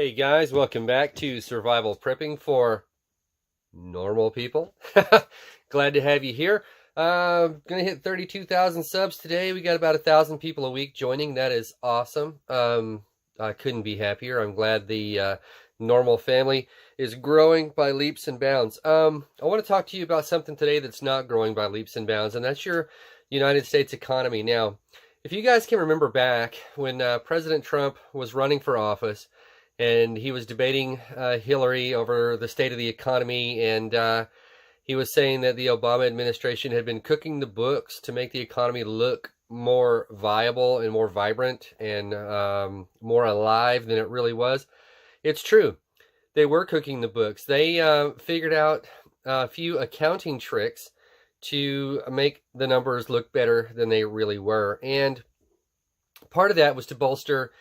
Hey guys, welcome back to Survival Prepping for Normal People. Glad to have you here. Gonna hit 32,000 subs today. We got about 1,000 people a week joining. That is awesome. I couldn't be happier. I'm glad the normal family is growing by leaps and bounds. I want to talk to you about something today that's not growing by leaps and bounds, and that's your United States economy. Now, if you guys can remember back when President Trump was running for office, and he was debating Hillary over the state of the economy, and he was saying that the Obama administration had been cooking the books to make the economy look more viable and more vibrant and more alive than it really was. It's true. They were cooking the books. They figured out a few accounting tricks to make the numbers look better than they really were. And part of that was to bolster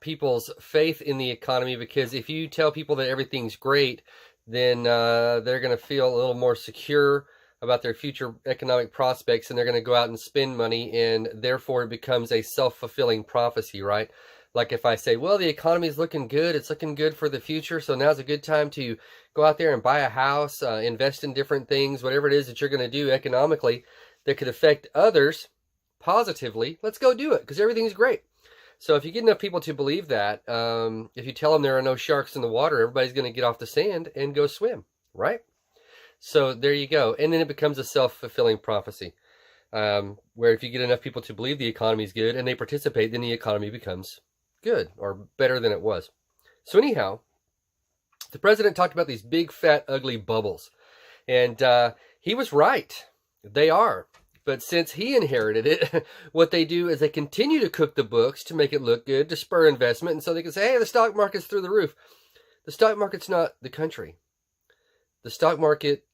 people's faith in the economy, because if you tell people that everything's great, then they're going to feel a little more secure about their future economic prospects, and they're going to go out and spend money, and therefore it becomes a self-fulfilling prophecy, right? Like if I say, well, the economy's looking good, it's looking good for the future, so now's a good time to go out there and buy a house, invest in different things, whatever it is that you're going to do economically that could affect others positively, let's go do it, because everything's great. So if you get enough people to believe that, if you tell them there are no sharks in the water, everybody's going to get off the sand and go swim, right? So there you go. And then it becomes a self-fulfilling prophecy, where if you get enough people to believe the economy is good and they participate, then the economy becomes good or better than it was. So anyhow, the president talked about these big, fat, ugly bubbles. And he was right. They are. But since he inherited it, what they do is they continue to cook the books to make it look good, to spur investment. And so they can say, hey, the stock market's through the roof. The stock market's not the country. The stock market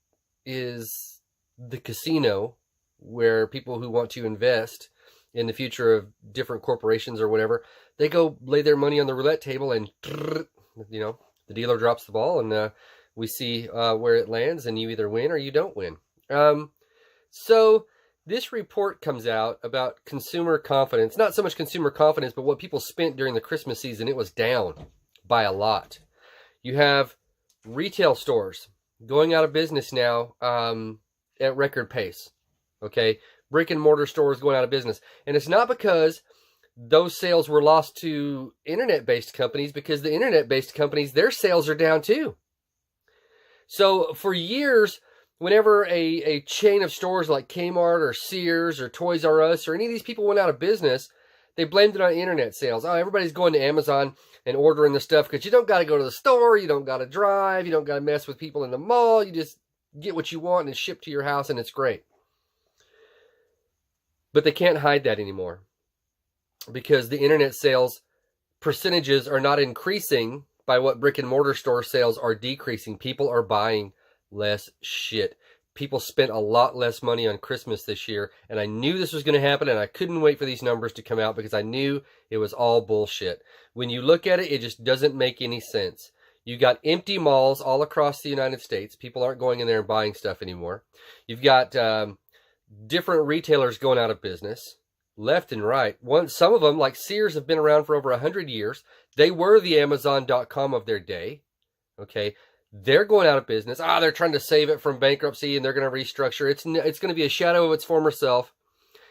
is the casino where people who want to invest in the future of different corporations or whatever, they go lay their money on the roulette table and, you know, the dealer drops the ball and we see where it lands, and you either win or you don't win. So this report comes out about consumer confidence. Not so much consumer confidence, but what people spent during the Christmas season. It was down by a lot. You have retail stores going out of business now at record pace. Okay? Brick and mortar stores going out of business. And it's not because those sales were lost to internet-based companies, because the internet-based companies, their sales are down too. So for years, whenever a chain of stores like Kmart or Sears or Toys R Us or any of these people went out of business, they blamed it on internet sales. Oh, everybody's going to Amazon and ordering the stuff because you don't got to go to the store, you don't got to drive, you don't got to mess with people in the mall, you just get what you want and it's shipped to your house and it's great. But they can't hide that anymore, because the internet sales percentages are not increasing by what brick and mortar store sales are decreasing. People are buying less shit. People spent a lot less money on Christmas this year, and I knew this was going to happen, and I couldn't wait for these numbers to come out because I knew it was all bullshit. When you look at it, it just doesn't make any sense. You got empty malls all across the United States. People aren't going in there and buying stuff anymore. You've got different retailers going out of business left and right. Some of them, like Sears, have been around for over 100 years. They were the Amazon.com of their day. Okay. They're going out of business. They're trying to save it from bankruptcy, and they're going to restructure. It's going to be a shadow of its former self,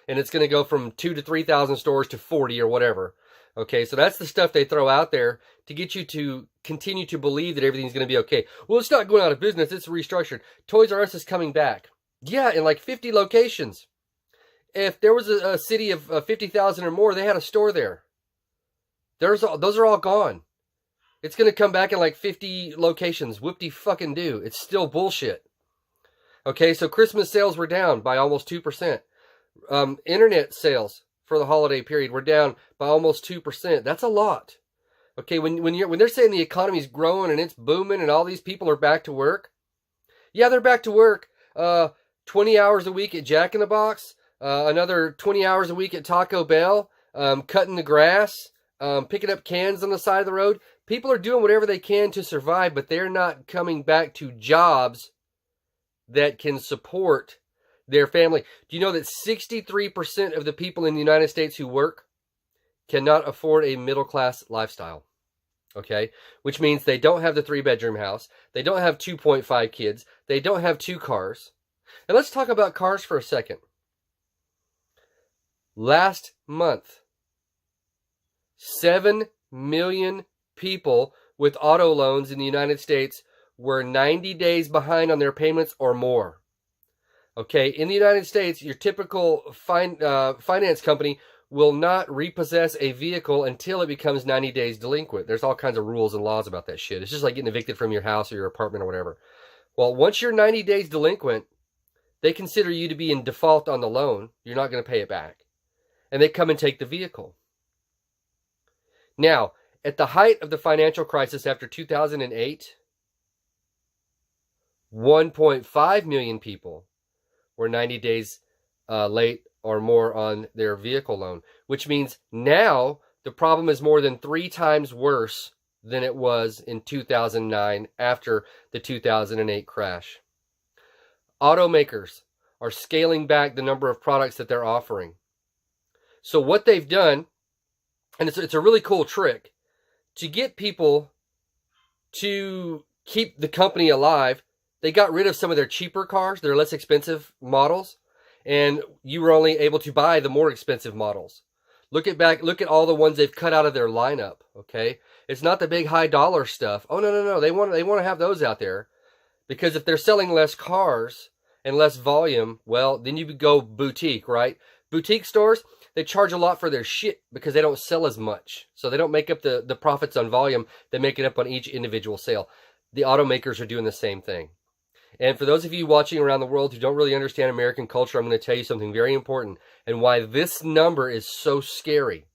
and it's going to go from 2,000 to 3,000 stores to 40 or whatever. Okay, so that's the stuff they throw out there to get you to continue to believe that everything's going to be okay. Well, it's not going out of business. It's restructured. Toys R Us is coming back. Yeah, in like 50 locations. If there was a city of 50,000 or more, they had a store there. Those are all gone. It's going to come back in like 50 locations. Whoop-de-fucking-do. It's still bullshit. Okay, so Christmas sales were down by almost 2%. Internet sales for the holiday period were down by almost 2%. That's a lot. Okay, when they're saying the economy's growing and it's booming and all these people are back to work, yeah, they're back to work. 20 hours a week at Jack in the Box, another 20 hours a week at Taco Bell, cutting the grass, picking up cans on the side of the road. People are doing whatever they can to survive, but they're not coming back to jobs that can support their family. Do you know that 63% of the people in the United States who work cannot afford a middle-class lifestyle? Okay, which means they don't have the 3-bedroom house. They don't have 2.5 kids. They don't have 2 cars. And let's talk about cars for a second. Last month, 7 million people with auto loans in the United States were 90 days behind on their payments or more. Okay, in the United States, your typical finance company will not repossess a vehicle until it becomes 90 days delinquent. There's all kinds of rules and laws about that shit. It's just like getting evicted from your house or your apartment or whatever. Well, once you're 90 days delinquent, they consider you to be in default on the loan. You're not going to pay it back. And they come and take the vehicle. Now, at the height of the financial crisis after 2008, 1.5 million people were 90 days late or more on their vehicle loan, which means now the problem is more than 3 times worse than it was in 2009 after the 2008 crash. Automakers are scaling back the number of products that they're offering. So what they've done, and it's a really cool trick, to get people to keep the company alive, they got rid of some of their cheaper cars, their less expensive models, and you were only able to buy the more expensive models. Look at all the ones they've cut out of their lineup, okay? It's not the big high dollar stuff. Oh, no. They want to have those out there, because if they're selling less cars and less volume, well, then you go boutique, right? Boutique stores, they charge a lot for their shit because they don't sell as much. So they don't make up the profits on volume. They make it up on each individual sale. The automakers are doing the same thing. And for those of you watching around the world who don't really understand American culture, I'm going to tell you something very important and why this number is so scary.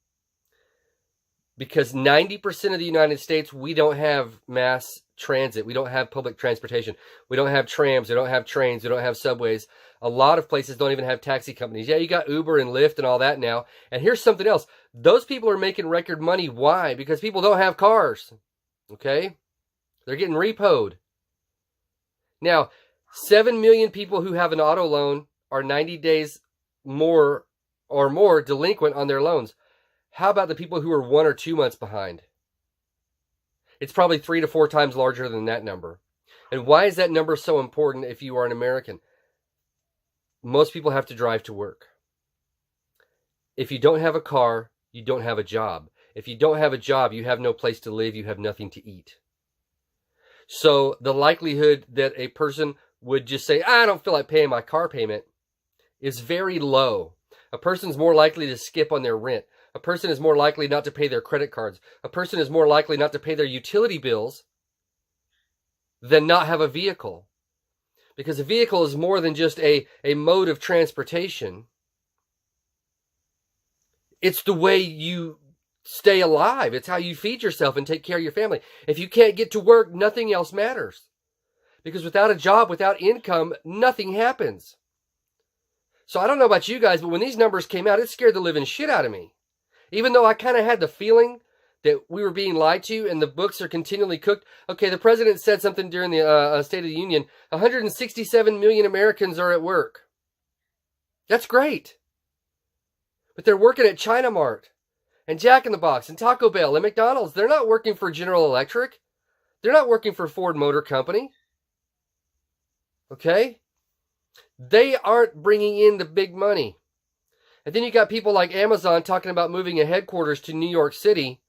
Because 90% of the United States, we don't have mass transit. We don't have public transportation. We don't have trams. We don't have trains. We don't have subways. A lot of places don't even have taxi companies. Yeah, you got Uber and Lyft and all that now. And here's something else. Those people are making record money. Why? Because people don't have cars. Okay? They're getting repoed. Now, 7 million people who have an auto loan are 90 days more delinquent on their loans. How about the people who are 1 or 2 months behind? It's probably 3 to 4 times larger than that number. And why is that number so important if you are an American? Most people have to drive to work. If you don't have a car, you don't have a job. If you don't have a job, you have no place to live, you have nothing to eat. So the likelihood that a person would just say, I don't feel like paying my car payment is very low. A person's more likely to skip on their rent. A person is more likely not to pay their credit cards. A person is more likely not to pay their utility bills than not have a vehicle. Because a vehicle is more than just a mode of transportation. It's the way you stay alive. It's how you feed yourself and take care of your family. If you can't get to work, nothing else matters. Because without a job, without income, nothing happens. So I don't know about you guys, but when these numbers came out, it scared the living shit out of me. Even though I kind of had the feeling that we were being lied to and the books are continually cooked. Okay, the president said something during the State of the Union. 167 million Americans are at work. That's great. But they're working at China Mart and Jack in the Box and Taco Bell and McDonald's. They're not working for General Electric. They're not working for Ford Motor Company. Okay? They aren't bringing in the big money. And then you got people like Amazon talking about moving a headquarters to New York City,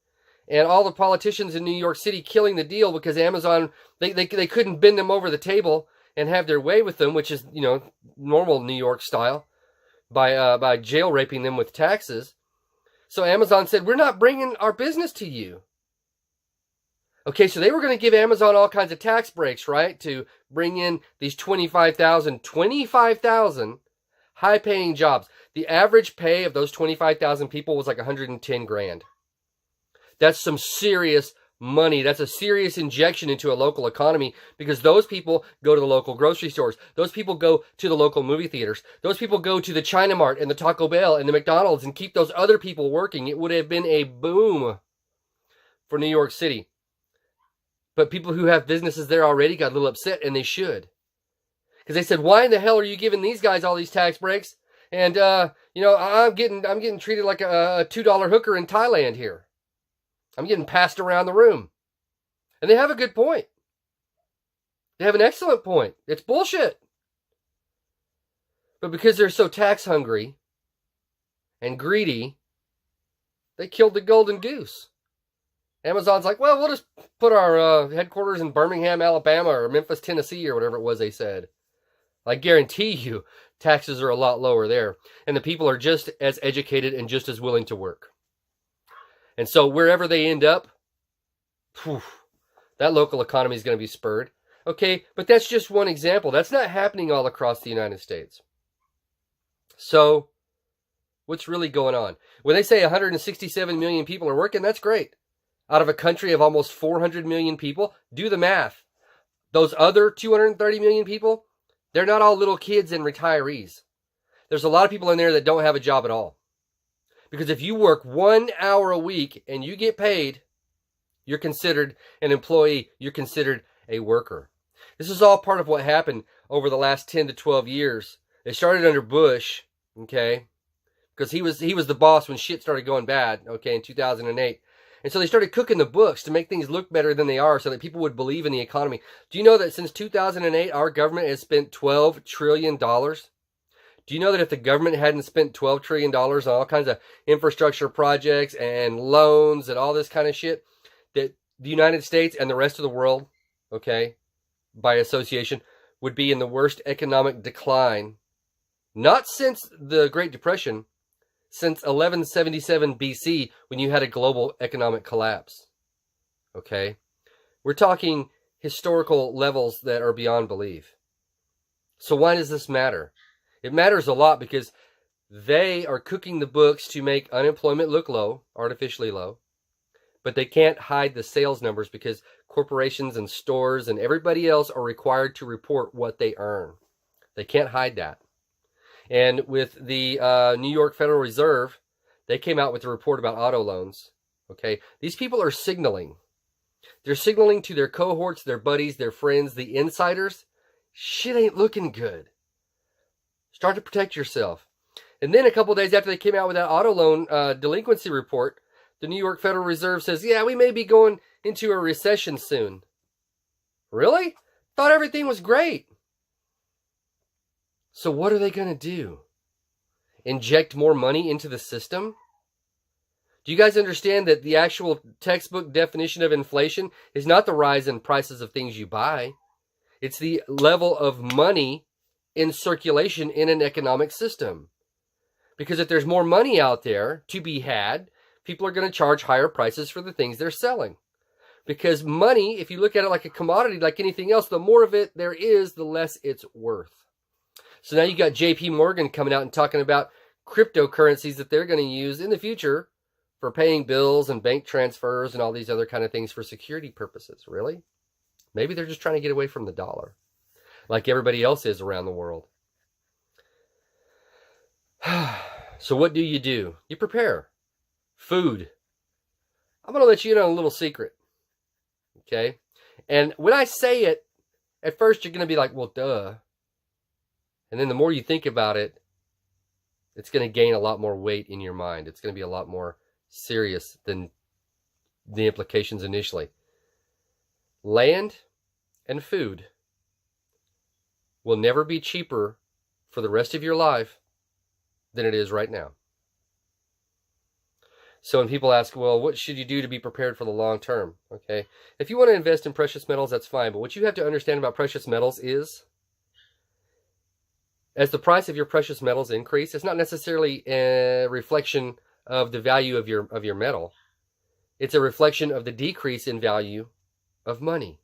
and all the politicians in New York City killing the deal because Amazon, they couldn't bend them over the table and have their way with them, which is, normal New York style, by jail raping them with taxes. So Amazon said, we're not bringing our business to you. Okay, so they were going to give Amazon all kinds of tax breaks, right? To bring in these 25,000 high-paying jobs. The average pay of those 25,000 people was like 110 grand. That's some serious money. That's a serious injection into a local economy because those people go to the local grocery stores. Those people go to the local movie theaters. Those people go to the China Mart and the Taco Bell and the McDonald's and keep those other people working. It would have been a boom for New York City. But people who have businesses there already got a little upset, and they should. Because they said, why in the hell are you giving these guys all these tax breaks? And, I'm getting treated like a $2 hooker in Thailand here. I'm getting passed around the room. And they have a good point. They have an excellent point. It's bullshit. But because they're so tax hungry and greedy, they killed the golden goose. Amazon's like, well, we'll just put our headquarters in Birmingham, Alabama, or Memphis, Tennessee, or whatever it was they said. I guarantee you, taxes are a lot lower there. And the people are just as educated and just as willing to work. And so wherever they end up, that local economy is going to be spurred. Okay, but that's just one example. That's not happening all across the United States. So, what's really going on? When they say 167 million people are working, that's great. Out of a country of almost 400 million people, do the math. Those other 230 million people, they're not all little kids and retirees. There's a lot of people in there that don't have a job at all. Because if you work 1 hour a week and you get paid, you're considered an employee. You're considered a worker. This is all part of what happened over the last 10 to 12 years. It started under Bush, okay, because he was the boss when shit started going bad, okay, in 2008. And so they started cooking the books to make things look better than they are so that people would believe in the economy. Do you know that since 2008, our government has spent $12 trillion? Do you know that if the government hadn't spent $12 trillion on all kinds of infrastructure projects and loans and all this kind of shit, that the United States and the rest of the world, okay, by association, would be in the worst economic decline, not since the Great Depression, since 1177 BC, when you had a global economic collapse. Okay? We're talking historical levels that are beyond belief. So why does this matter? It matters a lot because they are cooking the books to make unemployment look low, artificially low, but they can't hide the sales numbers because corporations and stores and everybody else are required to report what they earn. They can't hide that. And with the New York Federal Reserve, they came out with a report about auto loans. Okay, these people are signaling. They're signaling to their cohorts, their buddies, their friends, the insiders. Shit ain't looking good. Start to protect yourself. And then a couple days after they came out with that auto loan delinquency report, the New York Federal Reserve says, yeah, we may be going into a recession soon. Really? Thought everything was great. So what are they going to do? Inject more money into the system? Do you guys understand that the actual textbook definition of inflation is not the rise in prices of things you buy? It's the level of money in circulation in an economic system. Because if there's more money out there to be had, people are going to charge higher prices for the things they're selling. Because money, if you look at it like a commodity, like anything else, the more of it there is, the less it's worth. So now you got JP Morgan coming out and talking about cryptocurrencies that they're going to use in the future for paying bills and bank transfers and all these other kind of things for security purposes. Really? Maybe they're just trying to get away from the dollar, like everybody else is around the world. So what do? You prepare. Food. I'm going to let you in on a little secret. Okay? And when I say it, at first you're going to be like, well, duh. And then the more you think about it, it's going to gain a lot more weight in your mind. It's going to be a lot more serious than the implications initially. Land and food will never be cheaper for the rest of your life than it is right now. So when people ask, well, what should you do to be prepared for the long term? Okay, if you want to invest in precious metals, that's fine. But what you have to understand about precious metals is, as the price of your precious metals increase, it's not necessarily a reflection of the value of your metal. It's a reflection of the decrease in value of money.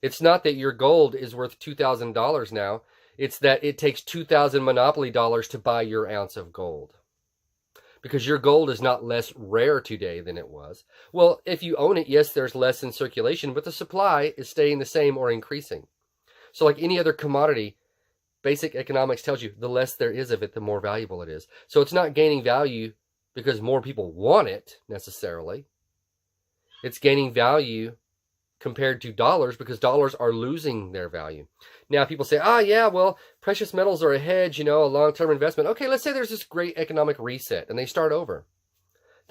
It's not that your gold is worth $2,000 now. It's that it takes 2,000 monopoly dollars to buy your ounce of gold. Because your gold is not less rare today than it was. Well, if you own it, yes, there's less in circulation, but the supply is staying the same or increasing. So like any other commodity, basic economics tells you the less there is of it, the more valuable it is. So it's not gaining value because more people want it necessarily. It's gaining value compared to dollars because dollars are losing their value. Now people say, yeah, well, precious metals are a hedge, a long-term investment. Okay, let's say there's this great economic reset and they start over.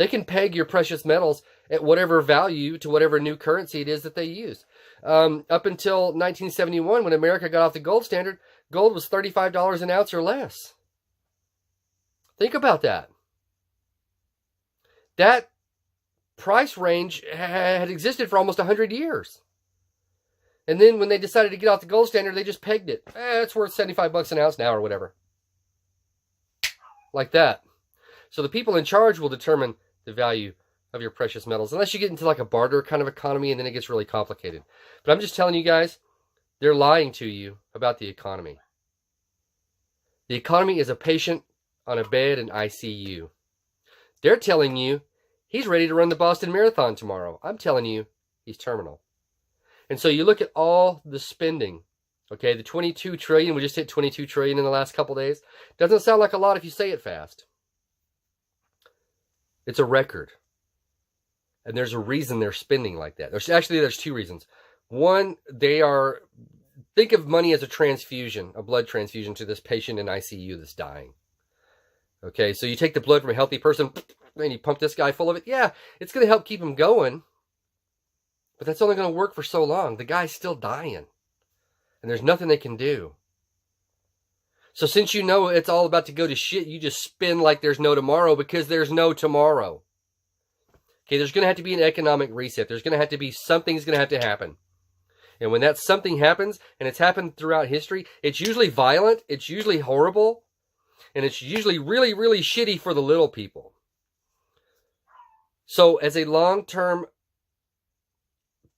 They can peg your precious metals at whatever value to whatever new currency it is that they use. Up until 1971, when America got off the gold standard, gold was $35 an ounce or less. Think about that. That price range had existed for almost 100 years. And then when they decided to get off the gold standard, they just pegged it. It's worth 75 bucks an ounce now or whatever. Like that. So the people in charge will determine the value of your precious metals, unless you get into like a barter kind of economy, and then it gets really complicated. But I'm just telling you guys, they're lying to you about the economy. The economy is a patient on a bed in ICU. They're telling you he's ready to run the Boston Marathon tomorrow. I'm telling you he's terminal. And so you look at all the spending, okay, the 22 trillion, we just hit 22 trillion in the last couple days. Doesn't sound like a lot if you say it fast. It's a record. And there's a reason they're spending like that. There's two reasons. One, think of money as a transfusion, a blood transfusion to this patient in ICU that's dying. Okay, so you take the blood from a healthy person and you pump this guy full of it. Yeah, it's going to help keep him going. But that's only going to work for so long. The guy's still dying. And there's nothing they can do. So since you know it's all about to go to shit, you just spin like there's no tomorrow, because there's no tomorrow. Okay, there's going to have to be an economic reset. There's going to have to be something's going to have to happen. And when that something happens, and it's happened throughout history, it's usually violent, it's usually horrible, and it's usually really, really shitty for the little people. So as a long-term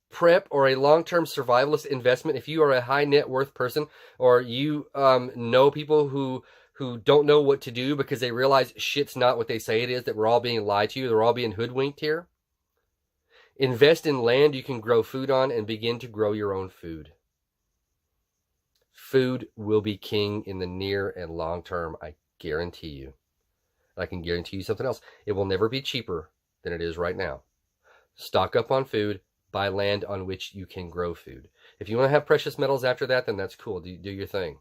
prep or a long-term survivalist investment, if you are a high net worth person, or you know people who don't know what to do because they realize shit's not what they say it is, that we're all being lied to, they're all being hoodwinked here, invest in land you can grow food on and begin to grow your own food. Food will be king in the near and long term, I guarantee you. I can guarantee you something else. It will never be cheaper than it is right now. Stock up on food. Buy land on which you can grow food. If you want to have precious metals after that, then that's cool. Do your thing.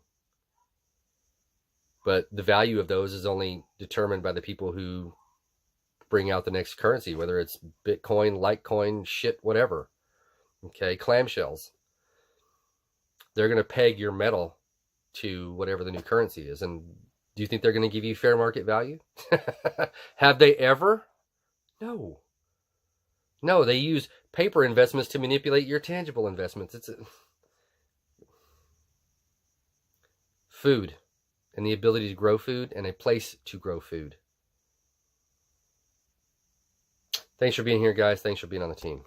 But the value of those is only determined by the people who bring out the next currency, whether it's Bitcoin, Litecoin, shit, whatever. Okay, clamshells. They're going to peg your metal to whatever the new currency is. And do you think they're going to give you fair market value? Have they ever? No. No, they use paper investments to manipulate your tangible investments. Food and the ability to grow food and a place to grow food. Thanks for being here, guys. Thanks for being on the team.